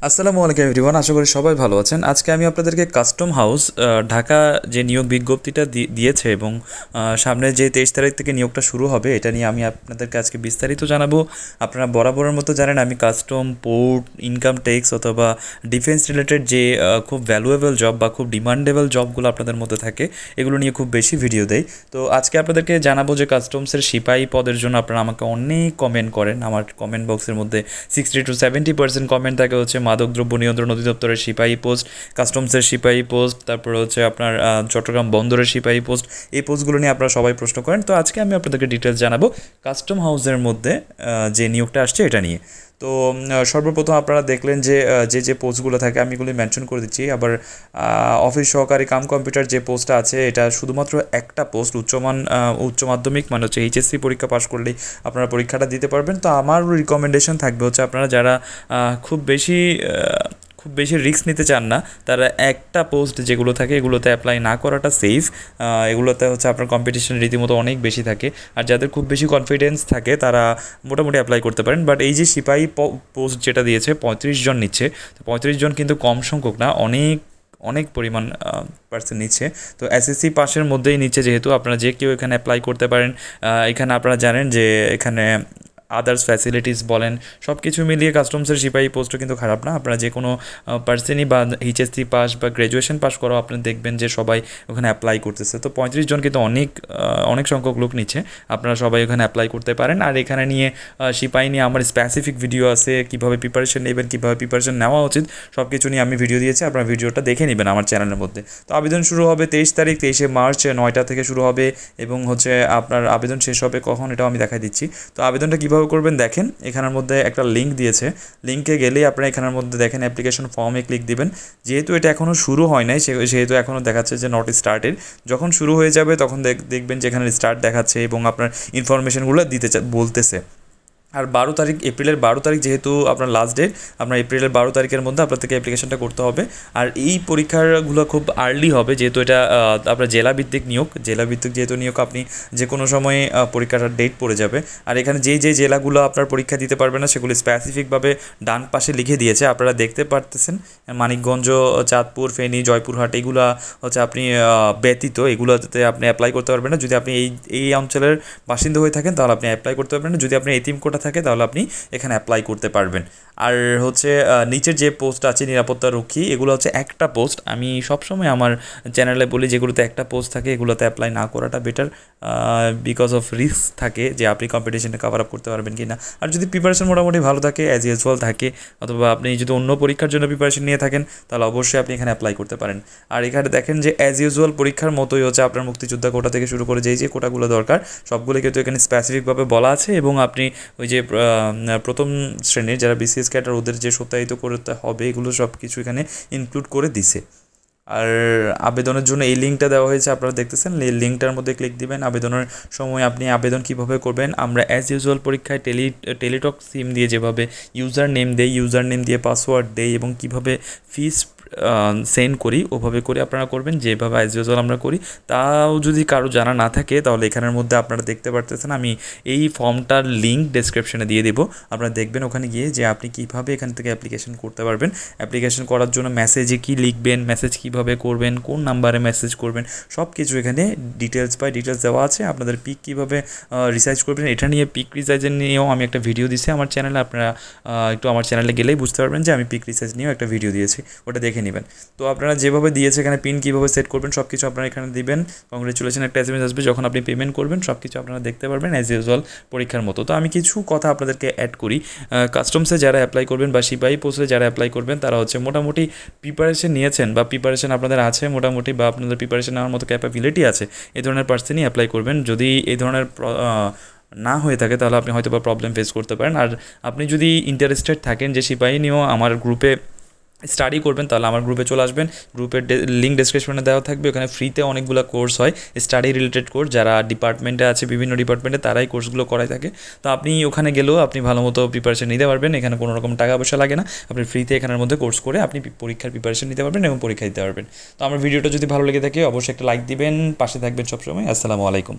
আসসালামু আলাইকুম এভরিওয়ান, আশা করি সবাই ভালো আছেন। আজকে আমি আপনাদেরকে কাস্টম হাউস ঢাকা যে নিয়োগ বিজ্ঞপ্তিটা দিয়েছে এবং সামনে যে 23 তারিখ থেকে নিয়োগটা শুরু হবে, এটা নিয়ে আমি আপনাদেরকে আজকে বিস্তারিত জানাবো। আপনারা বরাবরের মতো জানেন আমি কাস্টম, পোর্ট, ইনকাম ট্যাক্স অথবা ডিফেন্স রিলেটেড যে খুব ভ্যালুয়েবল জব বা খুব ডিমান্ডেবল জবগুলো আপনাদের মধ্যে থাকে, এগুলো নিয়ে খুব বেশি ভিডিও দেয়। তো আজকে আপনাদেরকে জানাবো যে কাস্টমসের সিপাহী পদের জন্য আপনারা আমাকে অনেক কমেন্ট করেন। আমার কমেন্ট বক্সের মধ্যে 60-70% কমেন্ট থাকে হচ্ছে মাদকদ্রব্য নিয়ন্ত্রণ অধিদপ্তরের সিপাহী পোস্ট, কাস্টমসের সিপাহী পোস্ট, তারপরে হচ্ছে আপনার চট্টগ্রাম বন্দরের সিপাহী পোস্ট। এই পোস্টগুলো নিয়ে আপনারা সবাই প্রশ্ন করেন। তো আজকে আমি আপনাদেরকে ডিটেলস জানাবো কাস্টম হাউসের মধ্যে যে নিয়োগটা আসছে এটা নিয়ে। তো সর্বপ্রথম আপনারা দেখলেন যে যে পোস্টগুলো থাকে আমি এগুলি মেনশন করে দিচ্ছি। আবার অফিস সহকারী কাম কম্পিউটার যে পোস্টটা আছে, এটা শুধুমাত্র একটা পোস্ট, উচ্চ মাধ্যমিক মানে হচ্ছে এইচএসসি পরীক্ষা পাশ করলেই আপনারা পরীক্ষাটা দিতে পারবেন। তো আমার রিকমেন্ডেশন থাকবে হচ্ছে আপনারা যারা খুব বেশি রিস্ক নিতে চান না, তারা একটা পোস্ট যেগুলো থাকে এগুলোতে অ্যাপ্লাই না করাটা সেফ। এগুলোতে হচ্ছে আপনার কম্পিটিশন রীতিমতো অনেক বেশি থাকে। আর যাদের খুব বেশি কনফিডেন্স থাকে তারা মোটামুটি অ্যাপ্লাই করতে পারেন। বাট এই যে সিপাহী পোস্ট যেটা দিয়েছে 35 জন নিচ্ছে, তো 35 জন কিন্তু কম সংখ্যক না, অনেক অনেক পরিমাণ পার্সেন্ট নিচ্ছে। তো এসএসসি পাশের মধ্যেই নিচ্ছে, যেহেতু আপনারা যে কেউ এখানে অ্যাপ্লাই করতে পারেন। এখানে আপনারা জানেন যে এখানে আদার্স ফ্যাসিলিটিস বলেন সব কিছু মিলিয়ে কাস্টমসের সিপাহী পোস্টও কিন্তু খারাপ না। আপনারা যে কোনো পার্সনই বা এইচএসসি পাস বা গ্র্যাজুয়েশন পাস করাও আপনি দেখবেন যে সবাই ওখানে অ্যাপ্লাই করতেছে। তো 35 জন কিন্তু অনেক সংখ্যক লোক নিচ্ছে, আপনারা সবাই ওখানে অ্যাপ্লাই করতে পারেন। আর এখানে নিয়ে সিপাহী নিয়ে আমার স্পেসিফিক ভিডিও আছে, কীভাবে প্রিপারেশন নেবেন, কীভাবে প্রিপারেশন নেওয়া উচিত, সব কিছু নিয়ে আমি ভিডিও দিয়েছি, আপনারা ভিডিওটা দেখে নেবেন আমার চ্যানেলের মধ্যে। তো আবেদন শুরু হবে 23 মার্চ 9টা থেকে শুরু হবে এবং হচ্ছে আপনার আবেদন শেষ হবে কখন এটাও আমি দেখাই দিচ্ছি। তো আবেদনটা কীভাবে করবেন দেখেন, এখানের মধ্যে একটা লিঙ্ক দিয়েছে, লিঙ্কে গেলেই আপনারা এখানের মধ্যে দেখেন অ্যাপ্লিকেশন ফর্মে ক্লিক দিবেন। যেহেতু এটা এখনও শুরু হয় নাই, সেহেতু এখনও দেখাচ্ছে যে নট স্টার্টেড। যখন শুরু হয়ে যাবে তখন দেখবেন যে এখানে স্টার্ট দেখাচ্ছে এবং আপনার ইনফরমেশনগুলো দিতে বলতেছে। আর এপ্রিলের 12 তারিখ যেহেতু আপনার লাস্ট ডেট, আপনার এপ্রিলের 12 তারিখের মধ্যে আপনাদেরকে অ্যাপ্লিকেশনটা করতে হবে। আর এই পরীক্ষাগুলো খুব আর্লি হবে, যেহেতু এটা আপনার জেলাভিত্তিক যেহেতু নিয়োগ, আপনি যে কোনো সময়ে পরীক্ষাটার ডেট পড়ে যাবে। আর এখানে যে জেলাগুলো আপনার পরীক্ষা দিতে পারবে না সেগুলো স্পেসিফিকভাবে ডান পাশে লিখে দিয়েছে, আপনারা দেখতে পারতেছেন। মানিকগঞ্জ, চাঁদপুর, ফেনী, জয়পুরহাট এগুলো হচ্ছে আপনি ব্যতীত এগুলোতে আপনি অ্যাপ্লাই করতে পারবেন না। যদি আপনি এই অঞ্চলের বাসিন্দা হয়ে থাকেন তাহলে আপনি অ্যাপ্লাই করতে পারবেন না। যদি আপনি এতিম কোটা থাকে তাহলে আপনি এখানে অ্যাপ্লাই করতে পারবেন। আর হচ্ছে নিচের যে পোস্ট আছে নিরাপত্তা রক্ষী, এগুলো হচ্ছে একটা পোস্ট। আমি সবসময় আমার চ্যানেলে বলি যেগুলোতে একটা পোস্ট থাকে এগুলোতে অ্যাপ্লাই না করাটা বেটার, বিকজ অফ রিস্ক থাকে যে আপনি কম্পিটিশনে কভার আপ করতে পারবেন কি না। আর যদি প্রিপারেশন মোটামুটি ভালো থাকে, অ্যাজ ইউজুয়াল থাকে, অথবা আপনি যদি অন্য পরীক্ষার জন্য প্রিপারেশন নিয়ে থাকেন তাহলে অবশ্যই আপনি এখানে অ্যাপ্লাই করতে পারেন। আর এখানে দেখেন যে অ্যাজ ইউজুয়াল পরীক্ষার মতোই হচ্ছে আপনার মুক্তিযোদ্ধা কোটা থেকে শুরু করে যে কোটাগুলো দরকার সবগুলো কিন্তু এখানে স্পেসিফিকভাবে বলা আছে। এবং আপনি ওই যে প্রথম শ্রেণীর যারা বিসিএস ক্যাডার ওদের যে সত্যায়িত করতে হবে এগুলো সব কিছু এখানে ইনক্লুড করে দিছে। আর আবেদনের জন্য এই লিঙ্কটা দেওয়া হয়েছে, আপনারা দেখতেছেন। এই লিঙ্কটার মধ্যে ক্লিক দিবেন। আবেদনের সময় আপনি আবেদন কীভাবে করবেন, আমরা অ্যাজ ইউজুয়াল পরীক্ষায় টেলিটক সিম দিয়ে যেভাবে ইউজার নেম দিয়ে পাসওয়ার্ড দেই এবং কীভাবে ফিস সেন্ড করি ওভাবে করে আপনারা করবেন, যেভাবে অ্যাজ ইউজুয়াল আমরা করি। তাও যদি কারো জানা না থাকে তাহলে এখানের মধ্যে আপনারা দেখতে পারতেছেন, আমি এই ফর্মটার লিঙ্ক ডেসক্রিপশনে দিয়ে দেবো। আপনারা দেখবেন ওখানে গিয়ে যে আপনি কীভাবে এখান থেকে অ্যাপ্লিকেশন করতে পারবেন। অ্যাপ্লিকেশন করার জন্য মেসেজে কী লিখবেন, মেসেজ কীভাবে করবেন, কোন নাম্বারে মেসেজ করবেন, সব কিছু এখানে ডিটেলস দেওয়া আছে। আপনাদের পিক কীভাবে রিসার্চ করবেন, এটা নিয়ে পিক রিসার্চের নিয়েও আমি একটা ভিডিও দিয়েছি আমার চ্যানেলে। আপনারা একটু আমার চ্যানেলে গেলেই বুঝতে পারবেন যে আমি পিক রিসার্চ নিয়েও একটা ভিডিও দিয়েছি, ওটা দেখে নেবেন। তো আপনারা যেভাবে দিয়েছে এখানে পিন কীভাবে সেট করবেন সব কিছু আপনারা এখানে দিবেন। কংগ্রেচুলেশন একটা এসএমএস আসবে যখন আপনি পেমেন্ট করবেন, সব কিছু আপনারা দেখতে পারবেন অ্যাজ ইউজুয়াল পরীক্ষার মতো। তো আমি কিছু কথা আপনাদেরকে অ্যাড করি। কাস্টমসে যারা অ্যাপ্লাই করবেন বা সিপাহী পোস্টে যারা অ্যাপ্লাই করবেন তারা হচ্ছে মোটামুটি প্রিপারেশন নিয়েছেন বা প্রিপারেশন আপনাদের আছে মোটামুটি, বা আপনাদের প্রিপারেশন নেওয়ার মতো ক্যাপাবিলিটি আছে, এই ধরনের পার্সনই অ্যাপ্লাই করবেন। যদি এই ধরনের না হয়ে থাকে তাহলে আপনি হয়তো বা প্রবলেম ফেস করতে পারেন। আর আপনি যদি ইন্টারেস্টেড থাকেন যে সিপাহী নিয়েও আমার গ্রুপে স্টাডি করবেন তাহলে আমার গ্রুপে চলে আসবেন। গ্রুপের লিঙ্ক ডেসক্রিপশনে দেওয়া থাকবে, ওখানে ফ্রিতে অনেকগুলো কোর্স হয়, স্টাডি রিলেটেড কোর্স। যারা ডিপার্টমেন্টে আছে বিভিন্ন ডিপার্টমেন্টে তারাই কোর্সগুলো করাই থাকে। তো আপনি ওখানে গেলেও আপনি ভালো মতো প্রিপারেশন নিতে পারবেন, এখানে কোনো রকম টাকা পয়সা লাগে না। আপনি ফ্রিতে এখানের মধ্যে কোর্স করে আপনি পরীক্ষার প্রিপারেশন নিতে পারবেন এবং পরীক্ষা দিতে পারবেন। তো আমার ভিডিওটা যদি ভালো লেগে থাকে অবশ্যই একটা লাইক দিবেন, পাশে থাকবেন সবসময়। আসসালামু আলাইকুম।